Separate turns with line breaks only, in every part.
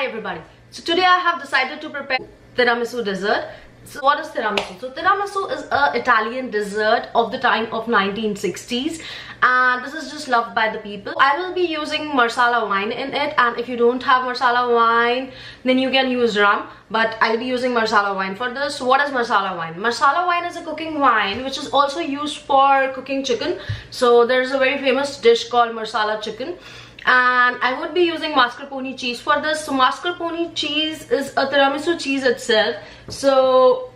Hi everybody. So today I have decided to prepare tiramisu dessert. So what is tiramisu? So tiramisu is an Italian dessert of the time of 1960s, and this is just loved by the people. I will be using marsala wine in it, and if you don't have marsala wine then you can use rum, but I'll be using marsala wine for this. So what is marsala wine? Marsala wine is a cooking wine which is also used for cooking chicken. So there's a very famous dish called marsala chicken, and I would be using mascarpone cheese for this. So mascarpone cheese is a tiramisu cheese itself, so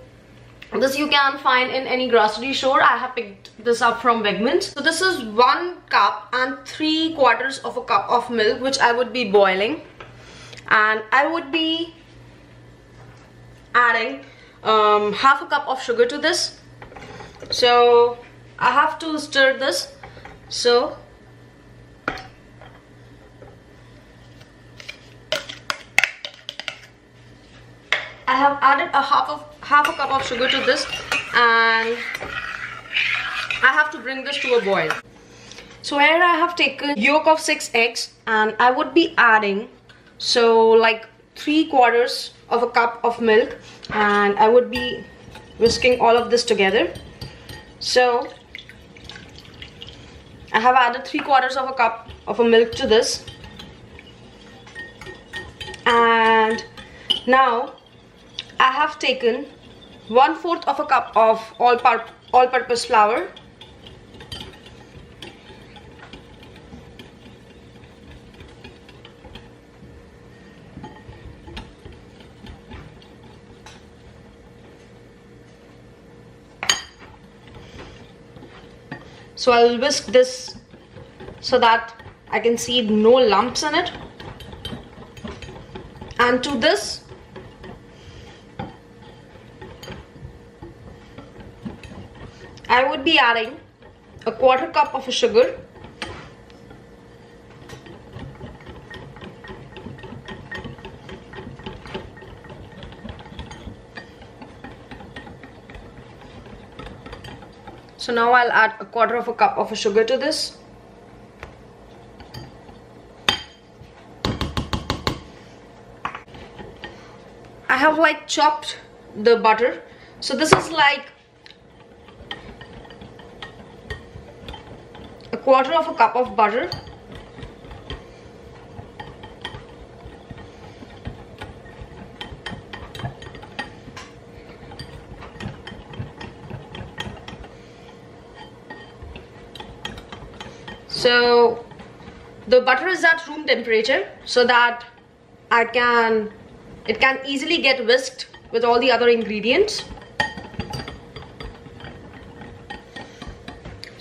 this you can find in any grocery store. I have picked this up from Wegmans. So this is 1 cup and 3/4 of a cup of milk which I would be boiling, and I would be adding half a cup of sugar to this. So I have to stir this. So I have added half a cup of sugar to this, and I have to bring this to a boil. So here I have taken yolk of 6 eggs, and I would be adding like 3/4 of a cup of milk, and I would be whisking all of this together. So I have added 3/4 of a cup of a milk to this, and now I have taken 1/4 of a cup of all-purpose flour, so I'll whisk this so that I can see no lumps in it. And to this I would be adding a 1/4 cup of sugar, so now I'll add a 1/4 of a cup of sugar to this. I have chopped the butter, so this is like 1/4 of a cup of butter. So the butter is at room temperature so that it can easily get whisked with all the other ingredients.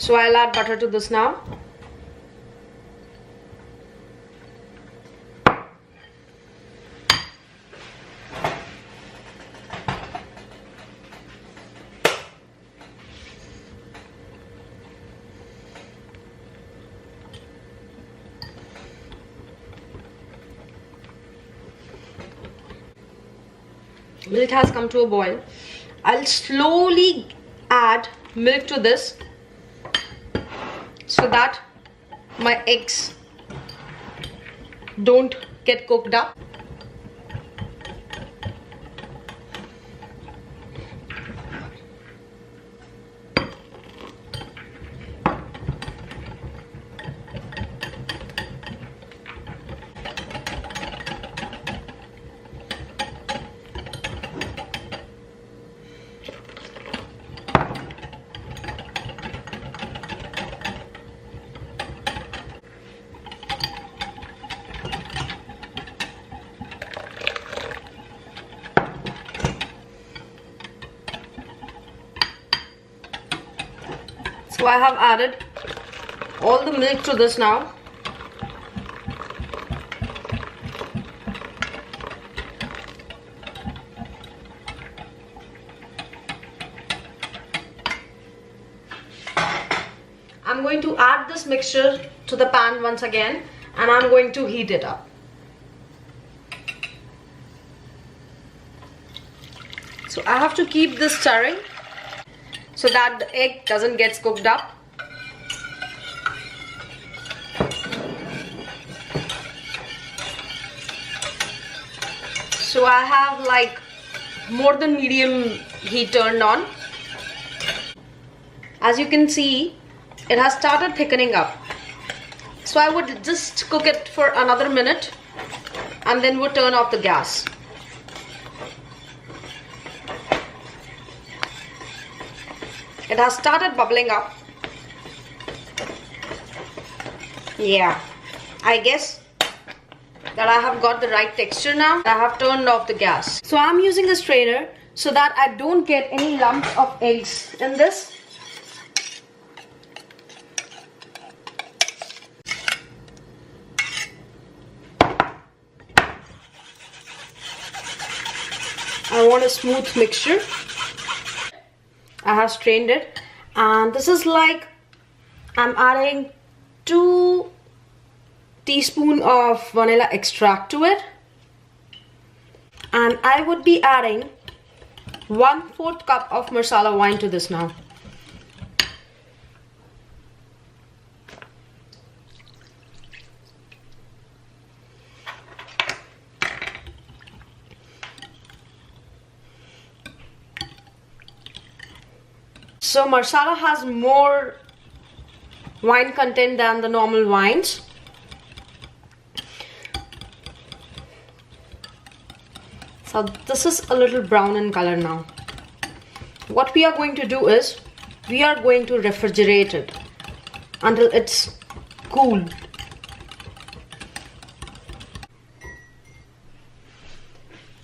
So I'll add butter to this now. Milk has come to a boil. I'll slowly add milk to this so that my eggs don't get cooked up. So I have added all the milk to this now. I'm going to add this mixture to the pan once again, and I'm going to heat it up. So I have to keep this stirring so that the egg doesn't get cooked up. So I have like more than medium heat turned on. As you can see, it has started thickening up. So I would just cook it for another minute and then would turn off the gas. It has started bubbling up. Yeah, I guess that I have got the right texture now. I have turned off the gas. So I'm using a strainer so that I don't get any lumps of eggs in this. I want a smooth mixture. I have strained it, and this is like I'm adding 2 teaspoons of vanilla extract to it, and I would be adding 1/4 cup of masala wine to this now. So marsala has more wine content than the normal wines. So this is a little brown in color now. What we are going to do is we are going to refrigerate it until it's cool.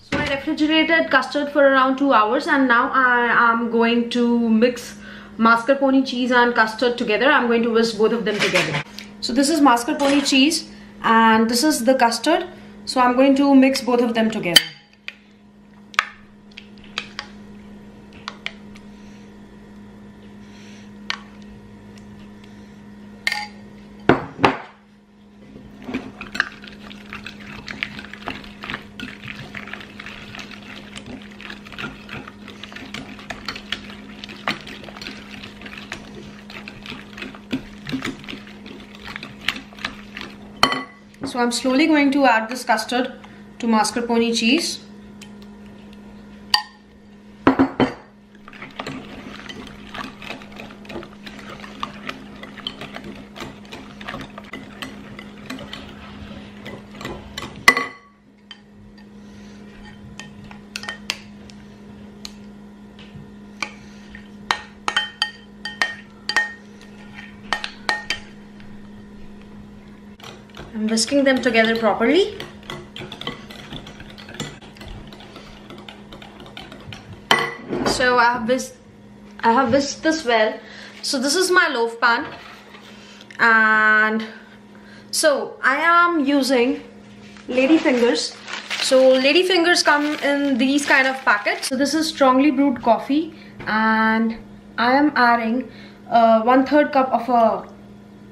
So I refrigerated custard for around 2 hours, and now I am going to mix mascarpone cheese and custard together. I'm going to whisk both of them together. So this is mascarpone cheese and this is the custard. So I'm going to mix both of them together. So I'm slowly going to add this custard to mascarpone cheese. I'm whisking them together properly. So I have whisked this well. So this is my loaf pan, and so I am using lady fingers. So lady fingers come in these kind of packets. So this is strongly brewed coffee, and I am adding 1/3 cup of a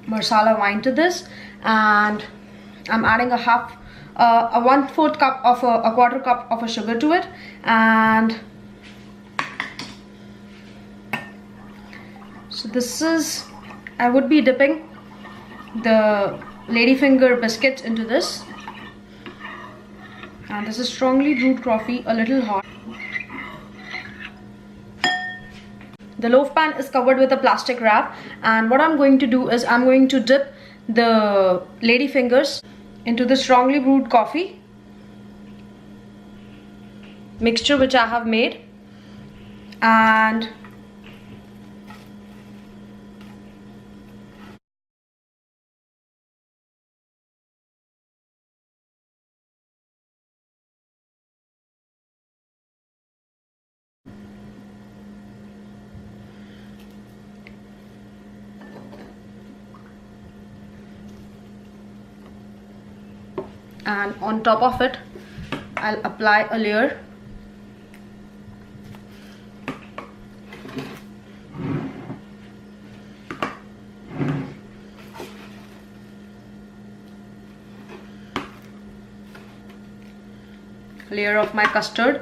marsala wine to this, and I'm adding a 1/4 cup of a 1/4 cup of a sugar to it, and so this is, I would be dipping the ladyfinger biscuits into this, and this is strongly brewed coffee, a little hot. The loaf pan is covered with a plastic wrap, and what I'm going to do is I'm going to dip the lady fingers into the strongly brewed coffee mixture which I have made, and on top of it I'll apply a layer of my custard.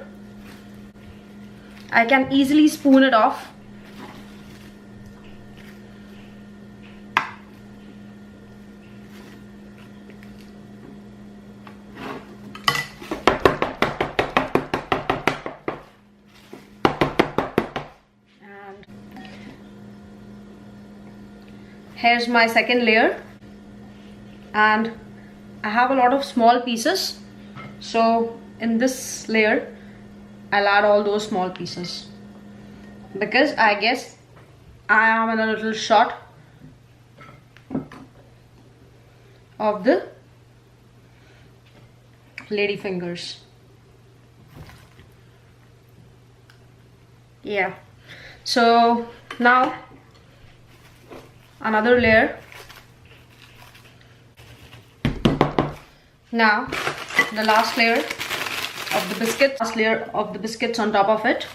I can easily spoon it off. here's my second layer, and I have a lot of small pieces, so in this layer I'll add all those small pieces because I guess I am in a little short of the lady fingers. Yeah, so now another layer. Now the last layer of the biscuit, last layer of the biscuits on top of it.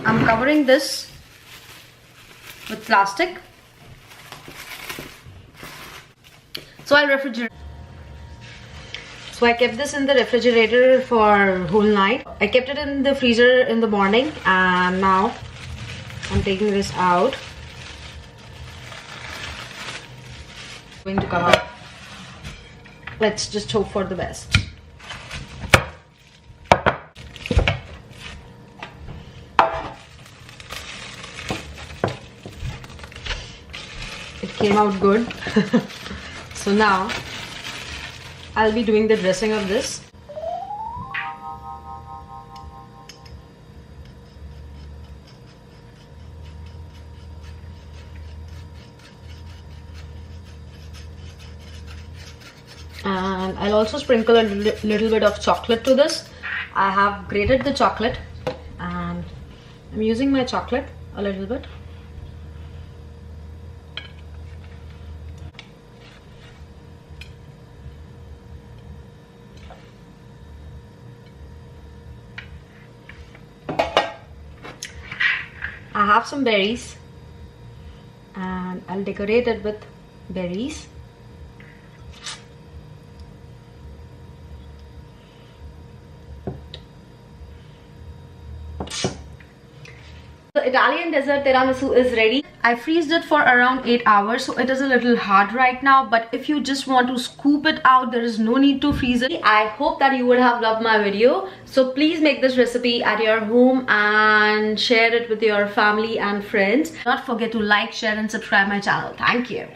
I'm covering this with plastic, so I'll refrigerate. So I kept this in the refrigerator for whole night. I kept it in the freezer in the morning, and now I'm taking this out. Going to come out. Let's just hope for the best. It came out good. So now I'll be doing the dressing of this. And I'll also sprinkle a little bit of chocolate to this. I have grated the chocolate and I'm using my chocolate a little bit. I have some berries and I'll decorate it with berries. The Italian dessert tiramisu is ready. I freezed it for around 8 hours, so it is a little hard right now, but if you just want to scoop it out, there is no need to freeze it. I hope that you would have loved my video, so please make this recipe at your home and share it with your family and friends. Do not forget to like, share and subscribe my channel. Thank you.